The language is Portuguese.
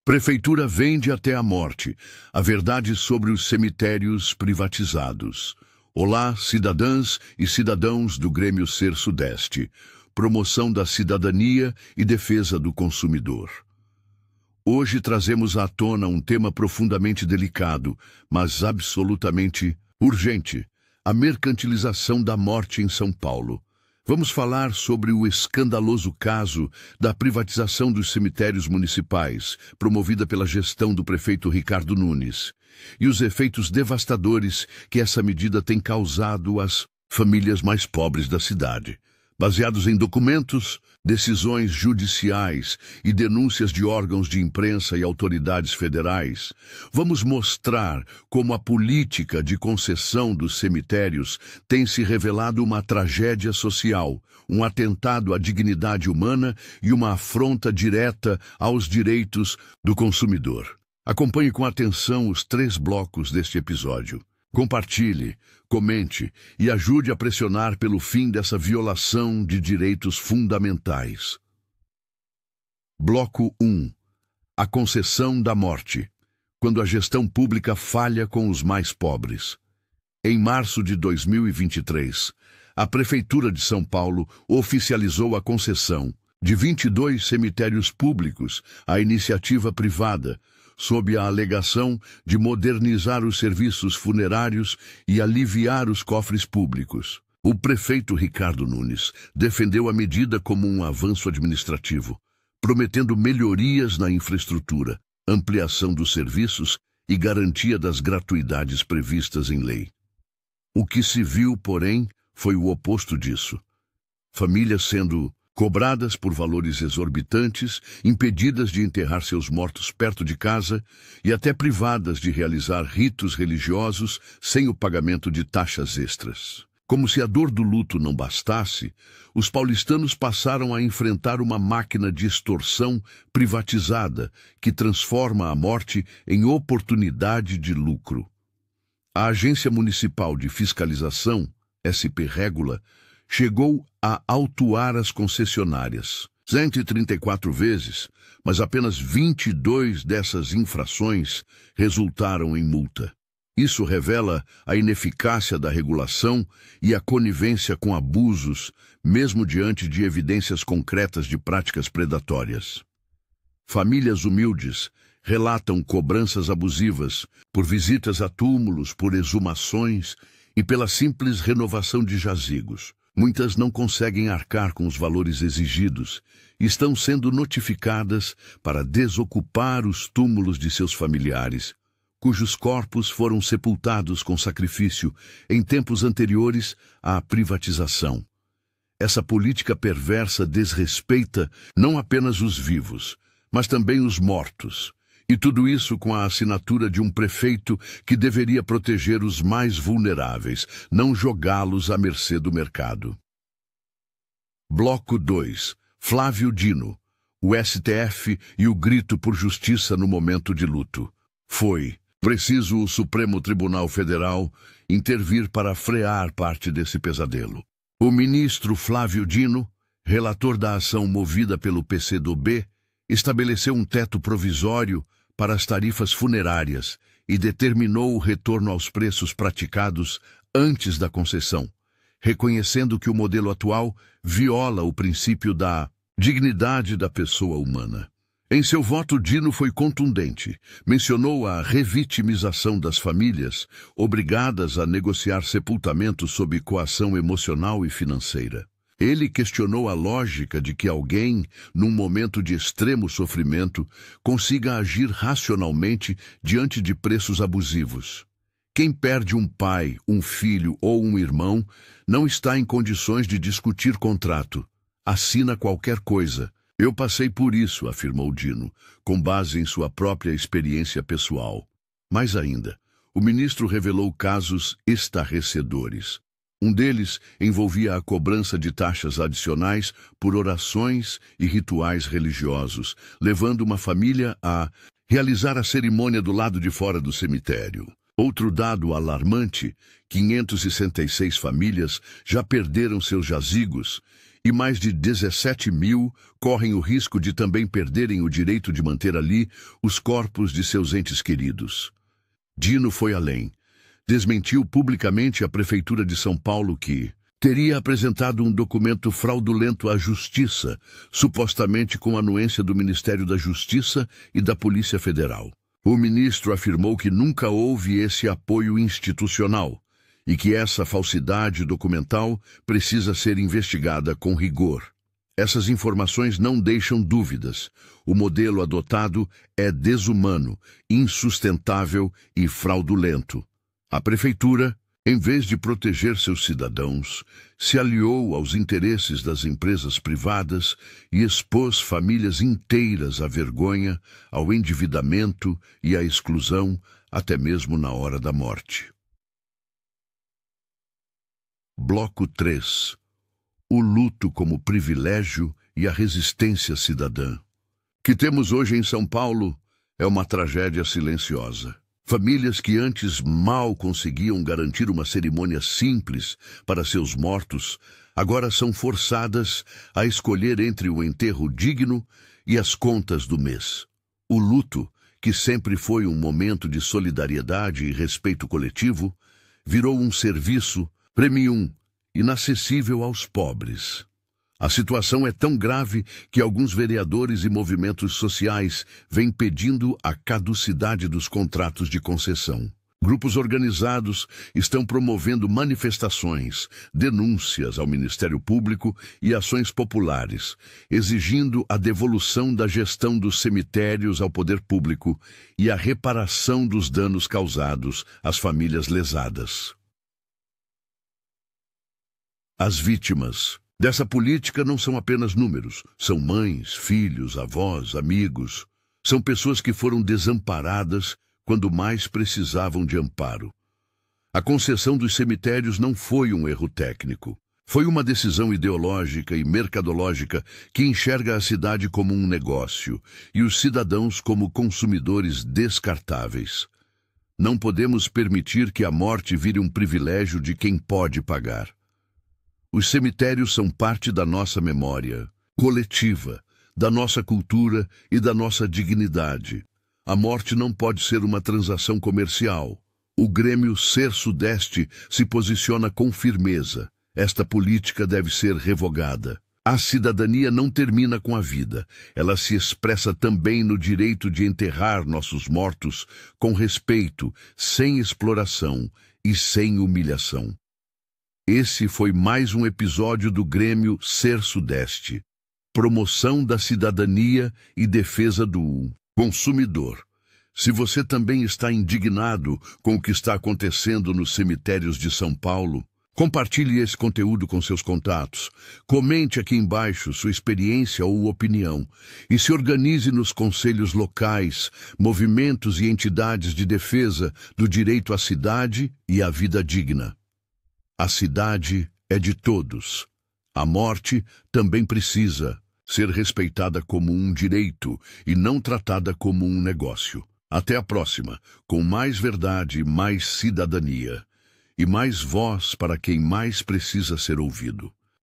Prefeitura vende até a morte. A verdade sobre os cemitérios privatizados. Olá, cidadãs e cidadãos do Grêmio Ser Sudeste. Promoção da cidadania e defesa do consumidor. Hoje trazemos à tona um tema profundamente delicado, mas absolutamente urgente: a mercantilização da morte em São Paulo. Vamos falar sobre o escandaloso caso da privatização dos cemitérios municipais, promovida pela gestão do prefeito Ricardo Nunes, e os efeitos devastadores que essa medida tem causado às famílias mais pobres da cidade. Baseados em documentos, decisões judiciais e denúncias de órgãos de imprensa e autoridades federais, vamos mostrar como a política de concessão dos cemitérios tem se revelado uma tragédia social, um atentado à dignidade humana e uma afronta direta aos direitos do consumidor. Acompanhe com atenção os 3 blocos deste episódio. Compartilhe, comente e ajude a pressionar pelo fim dessa violação de direitos fundamentais. Bloco 1. A concessão da morte. Quando a gestão pública falha com os mais pobres. Em março de 2023, a Prefeitura de São Paulo oficializou a concessão de 22 cemitérios públicos à iniciativa privada, sob a alegação de modernizar os serviços funerários e aliviar os cofres públicos. O prefeito Ricardo Nunes defendeu a medida como um avanço administrativo, prometendo melhorias na infraestrutura, ampliação dos serviços e garantia das gratuidades previstas em lei. O que se viu, porém, foi o oposto disso. Famílias sendo cobradas por valores exorbitantes, impedidas de enterrar seus mortos perto de casa e até privadas de realizar ritos religiosos sem o pagamento de taxas extras. Como se a dor do luto não bastasse, os paulistanos passaram a enfrentar uma máquina de extorsão privatizada que transforma a morte em oportunidade de lucro. A Agência Municipal de Fiscalização, SP Régula, chegou a autuar as concessionárias 134 vezes, mas apenas 22 dessas infrações resultaram em multa. Isso revela a ineficácia da regulação e a conivência com abusos, mesmo diante de evidências concretas de práticas predatórias. Famílias humildes relatam cobranças abusivas por visitas a túmulos, por exumações e pela simples renovação de jazigos. Muitas não conseguem arcar com os valores exigidos e estão sendo notificadas para desocupar os túmulos de seus familiares, cujos corpos foram sepultados com sacrifício em tempos anteriores à privatização. Essa política perversa desrespeita não apenas os vivos, mas também os mortos. E tudo isso com a assinatura de um prefeito que deveria proteger os mais vulneráveis, não jogá-los à mercê do mercado. Bloco 2. Flávio Dino. O STF e o grito por justiça no momento de luto. Foi preciso o Supremo Tribunal Federal intervir para frear parte desse pesadelo. O ministro Flávio Dino, relator da ação movida pelo PCdoB, estabeleceu um teto provisório para as tarifas funerárias e determinou o retorno aos preços praticados antes da concessão, reconhecendo que o modelo atual viola o princípio da dignidade da pessoa humana. Em seu voto, Dino foi contundente. Mencionou a revitimização das famílias, obrigadas a negociar sepultamento sob coação emocional e financeira. Ele questionou a lógica de que alguém, num momento de extremo sofrimento, consiga agir racionalmente diante de preços abusivos. Quem perde um pai, um filho ou um irmão não está em condições de discutir contrato. Assina qualquer coisa. Eu passei por isso, afirmou Dino, com base em sua própria experiência pessoal. Mais ainda, o ministro revelou casos estarrecedores. Um deles envolvia a cobrança de taxas adicionais por orações e rituais religiosos, levando uma família a realizar a cerimônia do lado de fora do cemitério. Outro dado alarmante: 566 famílias já perderam seus jazigos e mais de 17 mil correm o risco de também perderem o direito de manter ali os corpos de seus entes queridos. Dino foi além. Desmentiu publicamente a Prefeitura de São Paulo que teria apresentado um documento fraudulento à Justiça, supostamente com anuência do Ministério da Justiça e da Polícia Federal. O ministro afirmou que nunca houve esse apoio institucional e que essa falsidade documental precisa ser investigada com rigor. Essas informações não deixam dúvidas. O modelo adotado é desumano, insustentável e fraudulento. A Prefeitura, em vez de proteger seus cidadãos, se aliou aos interesses das empresas privadas e expôs famílias inteiras à vergonha, ao endividamento e à exclusão, até mesmo na hora da morte. Bloco 3. O luto como privilégio e a resistência cidadã. O que temos hoje em São Paulo é uma tragédia silenciosa. Famílias que antes mal conseguiam garantir uma cerimônia simples para seus mortos, agora são forçadas a escolher entre o enterro digno e as contas do mês. O luto, que sempre foi um momento de solidariedade e respeito coletivo, virou um serviço premium, inacessível aos pobres. A situação é tão grave que alguns vereadores e movimentos sociais vêm pedindo a caducidade dos contratos de concessão. Grupos organizados estão promovendo manifestações, denúncias ao Ministério Público e ações populares, exigindo a devolução da gestão dos cemitérios ao poder público e a reparação dos danos causados às famílias lesadas. As vítimas dessa política não são apenas números, são mães, filhos, avós, amigos. São pessoas que foram desamparadas quando mais precisavam de amparo. A concessão dos cemitérios não foi um erro técnico. Foi uma decisão ideológica e mercadológica que enxerga a cidade como um negócio e os cidadãos como consumidores descartáveis. Não podemos permitir que a morte vire um privilégio de quem pode pagar. Os cemitérios são parte da nossa memória coletiva, da nossa cultura e da nossa dignidade. A morte não pode ser uma transação comercial. O Grêmio Ser Sudeste se posiciona com firmeza. Esta política deve ser revogada. A cidadania não termina com a vida. Ela se expressa também no direito de enterrar nossos mortos com respeito, sem exploração e sem humilhação. Esse foi mais um episódio do Grêmio Ser Sudeste. Promoção da cidadania e defesa do consumidor. Se você também está indignado com o que está acontecendo nos cemitérios de São Paulo, compartilhe esse conteúdo com seus contatos. Comente aqui embaixo sua experiência ou opinião e se organize nos conselhos locais, movimentos e entidades de defesa do direito à cidade e à vida digna. A cidade é de todos. A morte também precisa ser respeitada como um direito e não tratada como um negócio. Até a próxima, com mais verdade, mais cidadania e mais voz para quem mais precisa ser ouvido.